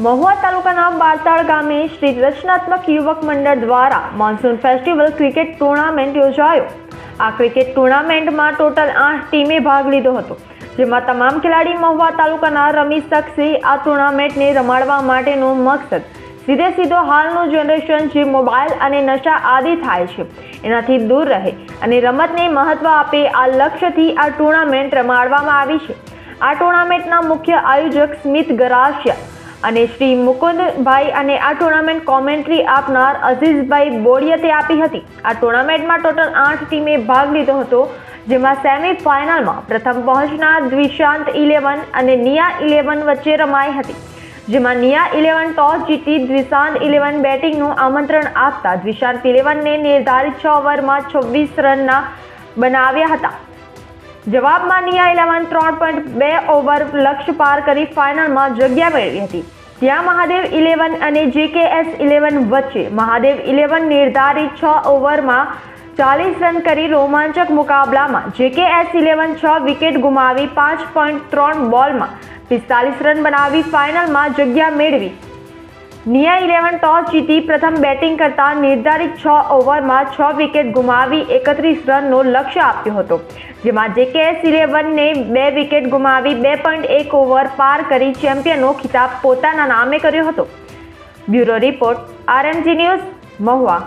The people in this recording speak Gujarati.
મહુવા તાલુકાના બારતાળ ગામે શ્રી રચનાત્મક યુવક મંડળ દ્વારા મોન્સૂન ફેસ્ટિવલ ક્રિકેટ ટુર્નામેન્ટ યોજાયો। આ ક્રિકેટ ટુર્નામેન્ટમાં ટોટલ 8 ટીમે ભાગ લીધો હતો, જેમાં તમામ ખેલાડી મહુવા તાલુકાના રમી શકશે। આ ટુર્નામેન્ટને રમાડવા માટેનો મકસદ સીધો હાલનું જનરેશન જે મોબાઈલ અને નશા આદિ થાય છે એનાથી દૂર રહે અને રમતને મહત્વ આપે, આ લક્ષ્યથી આ ટુર્નામેન્ટ રમાડવામાં આવી છે। આ ટુર્નામેન્ટના મુખ્ય આયોજક સ્મિત ગરાસિયા અને શ્રી મુકુંદભાઈ અને આ ટુર્નામેન્ટ કોમેન્ટ્રી આપનાર અઝીઝભાઈ બોડિયતે આપી હતી। આ ટુર્નામેન્ટમાં ટોટલ 8 ટીમે ભાગ લીધો હતો, જેમાં સેમી ફાઇનલમાં પ્રથમ પહોંચનાર દ્વિશાંત 11 અને નિયા 11 વચ્ચે રમાઈ હતી, જેમાં નિયા 11 ટોસ જીતી દ્વિશાંત 11 બેટિંગનું આમંત્રણ આપતા દ્વિશાંત 11ને નિર્ધારિત 6 ઓવરમાં 26 રનના બનાવ્યા હતા। જવાબમાં નિયા 11 3.2 ઓવર લક્ષ્ય પાર કરી ફાઇનલમાં જગ્યા મેળવી હતી। ત્યાં મહાદેવ 11 અને જેકેએસ 11 વચ્ચે મહાદેવ 11 નિર્ધારિત 6 ઓવરમાં 40 રન કરી રોમાંચક મુકાબલામાં જેકેએસ 11 6 વિકેટ ગુમાવી 5.3 બોલમાં 45 રન બનાવી ફાઇનલમાં જગ્યા મેળવી। નિયા 11 ટોસ જીતી પ્રથમ બેટિંગ કરતા નિર્ધારિત 6 ઓવરમાં 6 વિકેટ ગુમાવી 31 રનનો લક્ષ્ય આપ્યો હતો, જેમાં જેકેએસ 11ને 2 વિકેટ ગુમાવી 2.1 ઓવર પાર કરી ચેમ્પિયનનો ખિતાબ પોતાના નામે કર્યો હતો। Bureau report, RMG news, Mahuva.